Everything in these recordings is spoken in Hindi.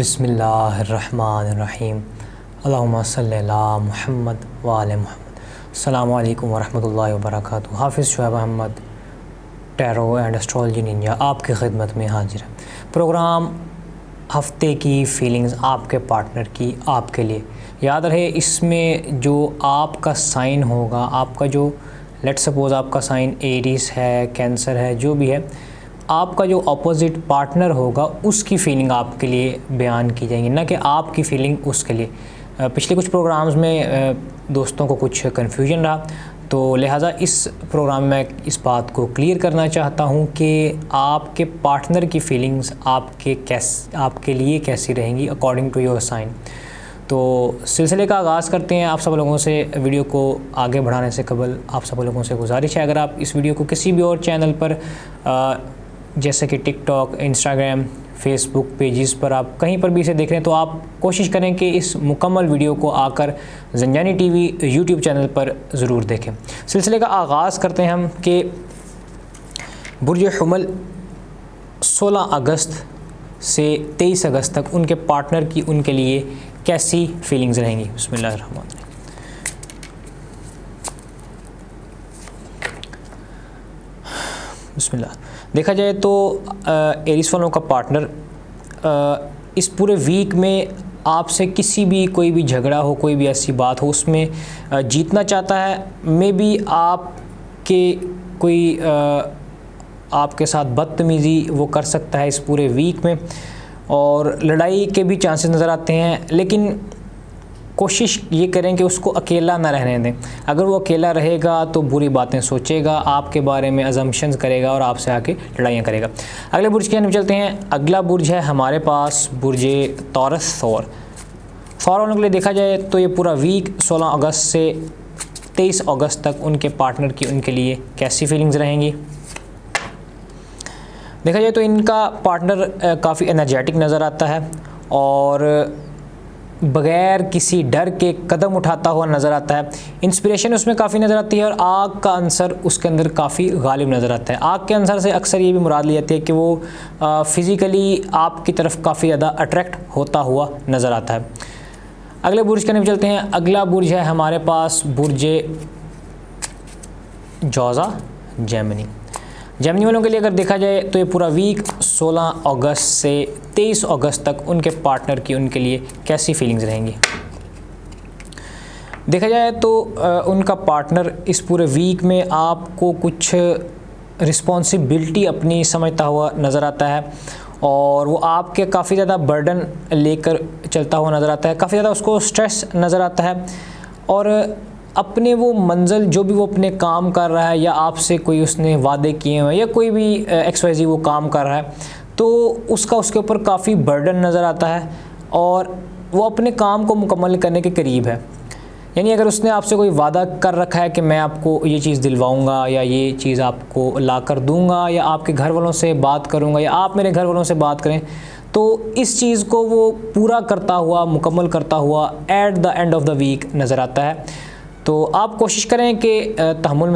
बिस्मिल्लाहिर्रहमानिर्रहीम। अल्लाहुम्मा सल्ली अला मुहम्मद व आले मुहम्मद। अस्सलामु अलैकुम वरहमतुल्लाहि वबरकातुहू। Hafiz Shoaib Ahmad, tarot and astrology ninja आपकी खिदमत में हाजिर है। प्रोग्राम हफ्ते की फीलिंग्स आपके पार्टनर की आपके लिए। याद रहे, इसमें जो आपका साइन होगा, आपका जो लेट सपोज़ आपका साइन एरीज है, कैंसर है, जो भी है, आपका जो अपोजिट पार्टनर होगा उसकी फ़ीलिंग आपके लिए बयान की जाएंगी, ना कि आपकी फ़ीलिंग उसके लिए। पिछले कुछ प्रोग्राम्स में दोस्तों को कुछ कन्फ्यूजन रहा, तो लिहाजा इस प्रोग्राम में इस बात को क्लियर करना चाहता हूं कि आपके पार्टनर की फ़ीलिंग्स आपके लिए कैसी रहेंगी अकॉर्डिंग टू योर साइन। तो सिलसिले का आगाज़ करते हैं। आप सब लोगों से वीडियो को आगे बढ़ाने से कबल आप सब लोगों से गुजारिश है, अगर आप इस वीडियो को किसी भी और चैनल पर जैसे कि टिकटॉक, इंस्टाग्राम, फेसबुक पेजेस पर आप कहीं पर भी इसे देख रहे हैं, तो आप कोशिश करें कि इस मुकम्मल वीडियो को आकर ज़ंजानी टीवी यूट्यूब चैनल पर ज़रूर देखें। सिलसिले का आगाज़ करते हैं हम कि बुर्ज हुमल 16 अगस्त से 23 अगस्त तक उनके पार्टनर की उनके लिए कैसी फीलिंग्स रहेंगी। बिस्मिल्लाहिर्रहमानिर्रहीम। बिस्मिल्लाह। देखा जाए तो एरीज वालों का पार्टनर इस पूरे वीक में आपसे किसी भी कोई भी झगड़ा हो, कोई भी ऐसी बात हो, उसमें जीतना चाहता है। मे बी आपके कोई आपके साथ बदतमीज़ी वो कर सकता है इस पूरे वीक में, और लड़ाई के भी चांसेस नज़र आते हैं। लेकिन कोशिश ये करें कि उसको अकेला ना रहने दें। अगर वो अकेला रहेगा तो बुरी बातें सोचेगा, आपके बारे में अजम्पशंस करेगा और आपसे आके लड़ाइयाँ करेगा। अगले बुर्ज की तरफ चलते हैं। अगला बुर्ज है हमारे पास बुर्ज तौरस। थौर वालों के लिए देखा जाए तो ये पूरा वीक 16 अगस्त से 23 अगस्त तक उनके पार्टनर की उनके लिए कैसी फीलिंग्स रहेंगी। देखा जाए तो इनका पार्टनर काफ़ी एनर्जेटिक नज़र आता है और बग़ैर किसी डर के कदम उठाता हुआ नज़र आता है। इंस्पिरेशन उसमें काफ़ी नज़र आती है और आग का अंसर उसके अंदर काफ़ी गालिब नज़र आता है। आग के अंसर से अक्सर ये भी मुराद ली जाती है कि वो फ़िज़िकली आपकी तरफ काफ़ी ज़्यादा अट्रैक्ट होता हुआ नज़र आता है। अगले बुर्ज की तरफ चलते हैं। अगला बुर्ज है हमारे पास बुर्ज जौज़ा जेमिनी। जेमिनी वालों के लिए अगर देखा जाए तो ये पूरा वीक 16 अगस्त से 23 अगस्त तक उनके पार्टनर की उनके लिए कैसी फीलिंग्स रहेंगी। देखा जाए तो उनका पार्टनर इस पूरे वीक में आपको कुछ रिस्पॉन्सिबिलिटी अपनी समझता हुआ नज़र आता है और वो आपके काफ़ी ज़्यादा बर्डन लेकर चलता हुआ नज़र आता है। काफ़ी ज़्यादा उसको स्ट्रेस नज़र आता है और अपने वो मंजिल जो भी वो अपने काम कर रहा है, या आपसे कोई उसने वादे किए हैं या कोई भी XYZ वो काम कर रहा है, तो उसका उसके ऊपर काफ़ी बर्डन नज़र आता है और वो अपने काम को मुकम्मल करने के करीब है। यानी अगर उसने आपसे कोई वादा कर रखा है कि मैं आपको ये चीज़ दिलवाऊंगा या ये चीज़ आपको ला कर दूँगा या आपके घर वालों से बात करूँगा या आप मेरे घर वालों से बात करें, तो इस चीज़ को वो पूरा करता हुआ, मुकम्मल करता हुआ at the end of the week नज़र आता है। तो आप कोशिश करें कि तहम्मुल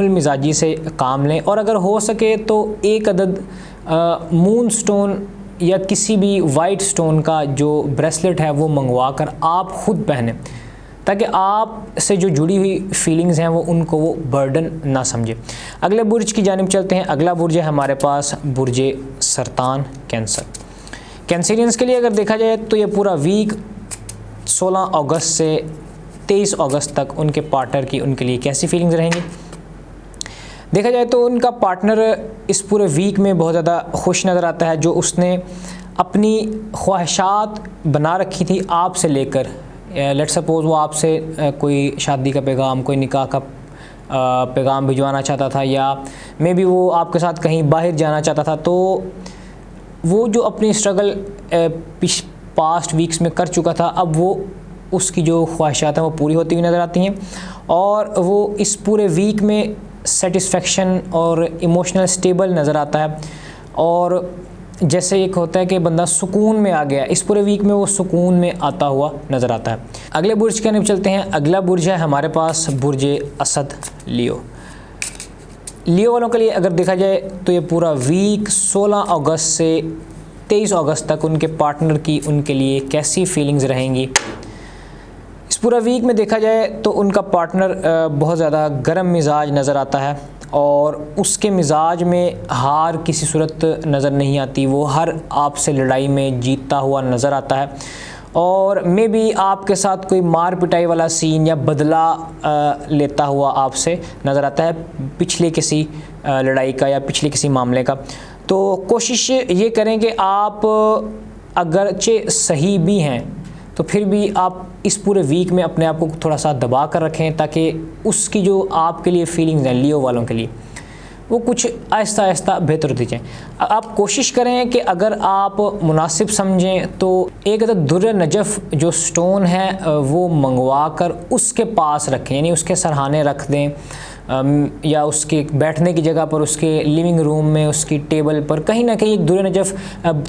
मिजाजी से काम लें और अगर हो सके तो एक अदद मून स्टोन या किसी भी वाइट स्टोन का जो ब्रेसलेट है वो मंगवा कर आप ख़ुद पहनें, ताकि आप से जो जुड़ी हुई फीलिंग्स हैं वो उनको वो बर्डन ना समझे। अगले बुर्ज की जानिब चलते हैं। अगला बुर्ज है हमारे पास बुर्ज सरतान कैंसर। कैंसरियंस के लिए अगर देखा जाए तो ये पूरा वीक 16 अगस्त से 23 अगस्त तक उनके पार्टनर की उनके लिए कैसी फीलिंग्स रहेंगी। देखा जाए तो उनका पार्टनर इस पूरे वीक में बहुत ज़्यादा खुश नज़र आता है। जो उसने अपनी ख्वाहिशात बना रखी थी आपसे लेकर, लेट सपोज़ वो आपसे कोई शादी का पैगाम, कोई निकाह का पैगाम भिजवाना चाहता था, या मे बी वो आपके साथ कहीं बाहर जाना चाहता था, तो वो जो अपनी स्ट्रगल पास्ट वीक्स में कर चुका था, अब वो उसकी जो ख्वाहिशात हैं वो पूरी होती हुई नज़र आती हैं और वो इस पूरे वीक में सेटिस्फेक्शन और इमोशनल स्टेबल नज़र आता है। और जैसे एक होता है कि बंदा सुकून में आ गया, इस पूरे वीक में वो सुकून में आता हुआ नज़र आता है। अगले बुर्ज के तरफ चलते हैं। अगला बुर्ज है हमारे पास बुर्ज असद लियो। लियो वालों के लिए अगर देखा जाए तो ये पूरा वीक 16 अगस्त से 23 अगस्त तक उनके पार्टनर की उनके लिए कैसी फीलिंग्स रहेंगी। इस पूरा वीक में देखा जाए तो उनका पार्टनर बहुत ज़्यादा गर्म मिजाज नज़र आता है और उसके मिजाज में हार किसी सूरत नज़र नहीं आती। वो हर आपसे लड़ाई में जीतता हुआ नज़र आता है और मे बी आपके साथ कोई मार पिटाई वाला सीन या बदला लेता हुआ आपसे नज़र आता है पिछले किसी लड़ाई का या पिछले किसी मामले का। तो कोशिश ये करें कि आप अगरचे सही भी हैं तो फिर भी आप इस पूरे वीक में अपने आप को थोड़ा सा दबा कर रखें ताकि उसकी जो आपके लिए फीलिंग्स हैं लियो वालों के लिए वो कुछ आहिस्ता आहिस्ता बेहतर होती जाए। आप कोशिश करें कि अगर आप मुनासिब समझें तो एक दुर्र नजफ़ जो स्टोन है वो मंगवा कर उसके पास रखें, यानी उसके सरहाने रख दें या उसके बैठने की जगह पर, उसके लिविंग रूम में, उसकी टेबल पर कहीं ना कहीं एक दुर्र नजफ़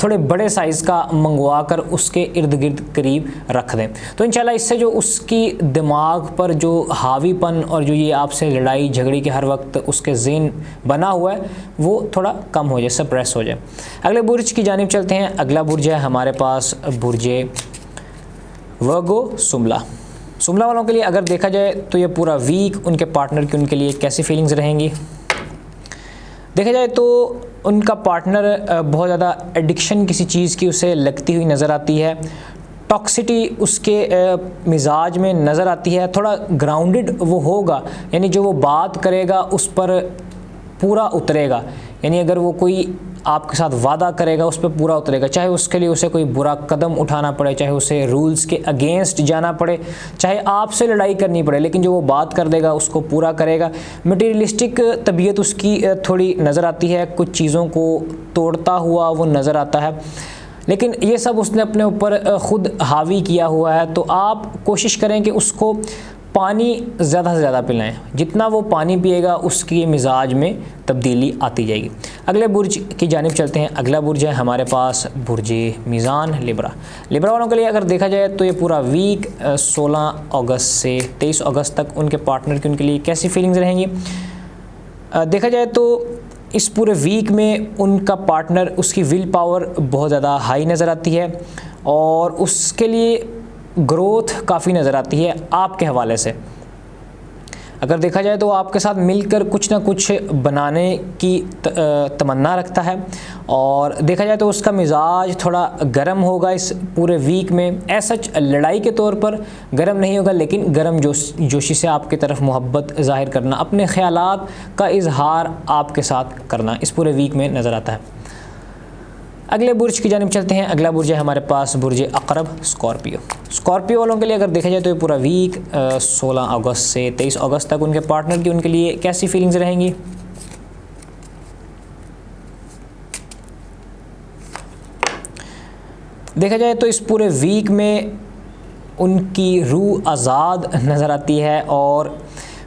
थोड़े बड़े साइज़ का मंगवा कर उसके इर्द गिर्द करीब रख दें। तो इंशाल्लाह इससे जो उसकी दिमाग पर जो हावीपन और जो ये आपसे लड़ाई झगड़ी के हर वक्त उसके ज़हन बना हुआ है वो थोड़ा कम हो जाए, सप्रेस हो जाए। अगले बुर्ज की जानिब चलते हैं। अगला बुर्ज है हमारे पास बुर्ज वर्गो सुमला। सुमला वालों के लिए अगर देखा जाए तो ये पूरा वीक उनके पार्टनर की उनके लिए कैसी फीलिंग्स रहेंगी। देखा जाए तो उनका पार्टनर बहुत ज़्यादा एडिक्शन किसी चीज़ की उसे लगती हुई नज़र आती है, टॉक्सिटी उसके मिजाज में नज़र आती है। थोड़ा ग्राउंडेड वो होगा, यानी जो वो बात करेगा उस पर पूरा उतरेगा, यानी अगर वो कोई आपके साथ वादा करेगा उस पर पूरा उतरेगा, चाहे उसके लिए उसे कोई बुरा कदम उठाना पड़े, चाहे उसे रूल्स के अगेंस्ट जाना पड़े, चाहे आपसे लड़ाई करनी पड़े, लेकिन जो वो बात कर देगा उसको पूरा करेगा। मटीरियलिस्टिक तबीयत उसकी थोड़ी नज़र आती है, कुछ चीज़ों को तोड़ता हुआ वो नज़र आता है, लेकिन ये सब उसने अपने ऊपर ख़ुद हावी किया हुआ है। तो आप कोशिश करें कि उसको पानी ज़्यादा से ज़्यादा पिलाएं, जितना वो पानी पिएगा उसकी मिजाज में तब्दीली आती जाएगी। अगले बुर्ज की जानिब चलते हैं। अगला बुर्ज है हमारे पास बुर्ज मीज़ान लिब्रा। लिब्रा वालों के लिए अगर देखा जाए तो ये पूरा वीक 16 अगस्त से 23 अगस्त तक उनके पार्टनर की उनके लिए कैसी फीलिंग्स रहेंगी। देखा जाए तो इस पूरे वीक में उनका पार्टनर, उसकी विल पावर बहुत ज़्यादा हाई नज़र आती है और उसके लिए ग्रोथ काफ़ी नज़र आती है आपके हवाले से। अगर देखा जाए तो आपके साथ मिलकर कुछ ना कुछ बनाने की तमन्ना रखता है और देखा जाए तो उसका मिजाज थोड़ा गर्म होगा इस पूरे वीक में। ऐसा लड़ाई के तौर पर गर्म नहीं होगा, लेकिन गर्म जोशी से आपकी तरफ मोहब्बत ज़ाहिर करना, अपने ख़यालात का इजहार आपके साथ करना इस पूरे वीक में नज़र आता है। अगले बुर्ज की जानिब चलते हैं। अगला बुर्ज है हमारे पास बुर्ज अक़रब स्कॉर्पियो। स्कॉर्पियो वालों के लिए अगर देखा जाए तो ये पूरा वीक 16 अगस्त से 23 अगस्त तक उनके पार्टनर की उनके लिए कैसी फीलिंग्स रहेंगी। देखा जाए तो इस पूरे वीक में उनकी रूह आज़ाद नज़र आती है और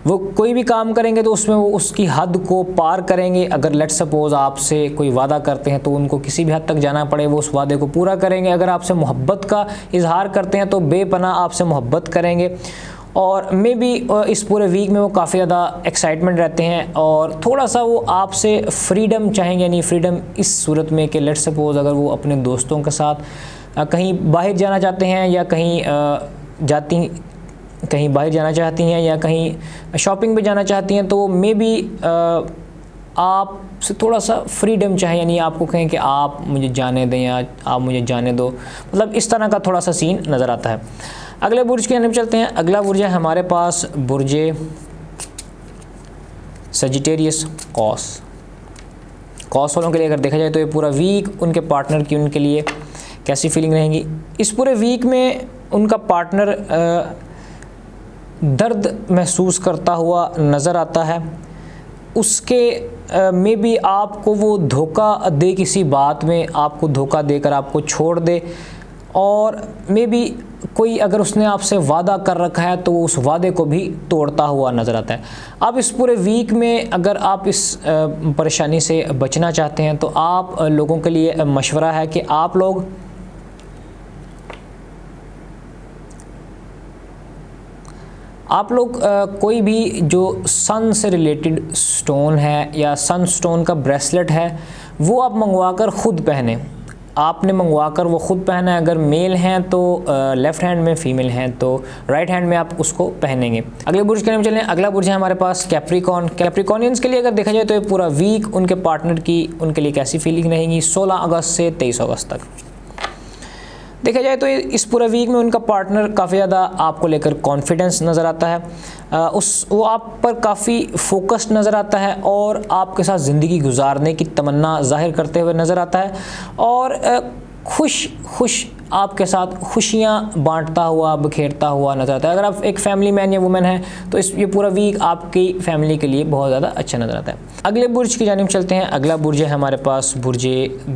वो कोई भी काम करेंगे तो उसमें वो उसकी हद को पार करेंगे। अगर लेट सपोज़ आपसे कोई वादा करते हैं तो उनको किसी भी हद तक जाना पड़े वो उस वादे को पूरा करेंगे। अगर आपसे मोहब्बत का इजहार करते हैं तो बेपनाह आपसे मोहब्बत करेंगे और मे बी इस पूरे वीक में वो काफ़ी ज़्यादा एक्साइटमेंट रहते हैं और थोड़ा सा वो आपसे फ्रीडम चाहेंगे, यानी फ्रीडम इस सूरत में कि लेट सपोज़ अगर वो अपने दोस्तों के साथ कहीं बाहर जाना चाहते हैं या कहीं बाहर जाना चाहती हैं या कहीं शॉपिंग पे जाना चाहती हैं तो मे बी आपसे थोड़ा सा फ्रीडम चाहिए, यानी आपको कहें कि आप मुझे जाने दें या आप मुझे जाने दो, मतलब इस तरह का थोड़ा सा सीन नज़र आता है। अगले बुर्ज की तरफ चलते हैं। अगला बुर्ज है हमारे पास बुर्ज सजिटेरियस कॉस। कॉस वालों के लिए अगर देखा जाए तो ये पूरा वीक उनके पार्टनर की उनके लिए कैसी फीलिंग रहेंगी। इस पूरे वीक में उनका पार्टनर दर्द महसूस करता हुआ नज़र आता है। उसके में भी आपको वो धोखा दे, किसी बात में आपको धोखा देकर आपको छोड़ दे और मे बी कोई अगर उसने आपसे वादा कर रखा है तो उस वादे को भी तोड़ता हुआ नज़र आता है। अब इस पूरे वीक में अगर आप इस परेशानी से बचना चाहते हैं तो आप लोगों के लिए मशवरा है कि आप लोग कोई भी जो सन से रिलेटेड स्टोन है या सन स्टोन का ब्रेसलेट है वो आप मंगवा कर ख़ुद पहने। आपने मंगवा कर वो ख़ुद पहना है। अगर मेल हैं तो लेफ़्ट हैंड में, फ़ीमेल हैं तो राइट हैंड में आप उसको पहनेंगे। अगले बुर्ज के नाम चलें। अगला बुर्ज है हमारे पास कैप्रिकॉर्न। कैप्रिकॉर्नियंस के लिए अगर देखा जाए तो ये पूरा वीक उनके पार्टनर की, उनके लिए कैसी फीलिंग रहेगी 16 अगस्त से 23 अगस्त तक। देखा जाए तो इस पूरे वीक में उनका पार्टनर काफ़ी ज़्यादा आपको लेकर कॉन्फिडेंस नज़र आता है, वो आप पर काफ़ी फोकस्ड नज़र आता है और आपके साथ ज़िंदगी गुजारने की तमन्ना ज़ाहिर करते हुए नज़र आता है और खुश आपके साथ खुशियाँ बांटता हुआ, बखेरता हुआ नज़र आता है। अगर आप एक फैमिली मैन या वुमेन हैं तो ये पूरा वीक आपकी फैमिली के लिए बहुत ज़्यादा अच्छा नज़र आता है। अगले बुर्ज की जानिब चलते हैं। अगला बुर्ज है हमारे पास बुर्ज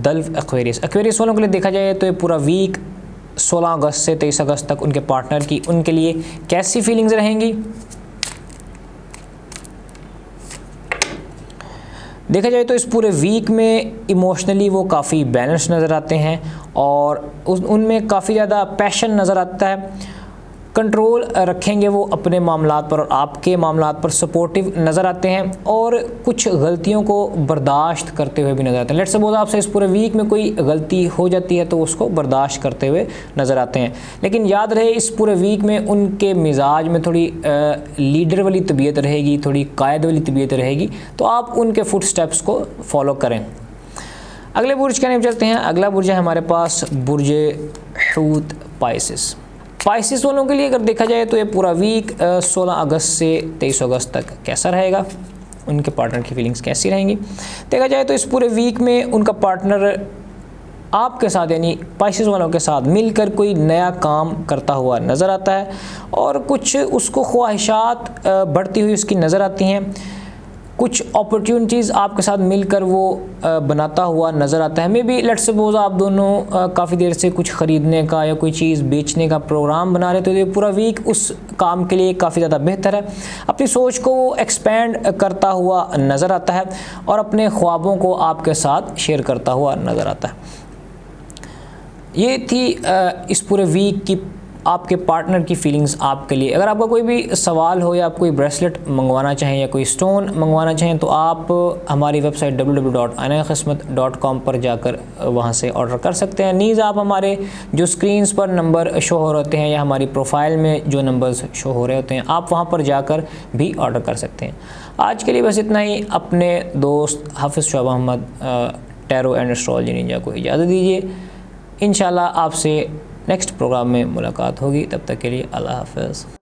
दल्फ एक्वेरियस। एक्वेरियस वालों के लिए देखा जाए तो ये पूरा वीक 16 अगस्त से 23 अगस्त तक उनके पार्टनर की, उनके लिए कैसी फीलिंग्स रहेंगी। देखा जाए तो इस पूरे वीक में इमोशनली वो काफ़ी बैलेंस नज़र आते हैं और उनमें काफ़ी ज़्यादा पैशन नज़र आता है। कंट्रोल रखेंगे वो अपने मामलात पर और आपके मामलात पर सपोर्टिव नज़र आते हैं और कुछ गलतियों को बर्दाश्त करते हुए भी नज़र आते हैं। लेट्स सपोज आपसे इस पूरे वीक में कोई गलती हो जाती है तो उसको बर्दाश्त करते हुए नज़र आते हैं। लेकिन याद रहे इस पूरे वीक में उनके मिजाज में थोड़ी लीडर वाली तबीयत रहेगी, थोड़ी कायद वाली तबीयत रहेगी, तो आप उनके फुट स्टेप्स को फॉलो करें। अगले बुर्ज के नाम चलते हैं। अगला बुर्ज है हमारे पास बुर्ज हूत पाइसिस। पाइसिस वालों के लिए अगर देखा जाए तो ये पूरा वीक 16 अगस्त से 23 अगस्त तक कैसा रहेगा, उनके पार्टनर की फीलिंग्स कैसी रहेंगी। देखा जाए तो इस पूरे वीक में उनका पार्टनर आपके साथ यानी पाइसिस वालों के साथ मिलकर कोई नया काम करता हुआ नज़र आता है और कुछ उसको ख्वाहिशात बढ़ती हुई उसकी नज़र आती हैं। कुछ अपॉर्चुनिटीज़ आपके साथ मिलकर वो बनाता हुआ नज़र आता है। मे बी लेट्स सपोज आप दोनों काफ़ी देर से कुछ ख़रीदने का या कोई चीज़ बेचने का प्रोग्राम बना रहे, तो ये पूरा वीक उस काम के लिए काफ़ी ज़्यादा बेहतर है। अपनी सोच को वो एक्सपेंड करता हुआ नज़र आता है और अपने ख्वाबों को आपके साथ शेयर करता हुआ नज़र आता है। ये थी इस पूरे वीक की आपके पार्टनर की फीलिंग्स आपके लिए। अगर आपका कोई भी सवाल हो या आप कोई ब्रेसलेट मंगवाना चाहें या कोई स्टोन मंगवाना चाहें तो आप हमारी वेबसाइट www.ainaqismat.com पर जाकर वहां से ऑर्डर कर सकते हैं। नीज़ आप हमारे जो स्क्रीन्स पर नंबर शो हो रहे हैं या हमारी प्रोफाइल में जो नंबर्स शो हो रहे होते हैं आप वहां पर जाकर भी ऑर्डर कर सकते हैं। आज के लिए बस इतना ही। अपने दोस्त Hafiz Shoaib Ahmad tarot and astrology ninja को इजाज़त दीजिए। इंशाल्लाह आपसे नेक्स्ट प्रोग्राम में मुलाकात होगी। तब तक के लिए अल्लाह हाफ़िज़।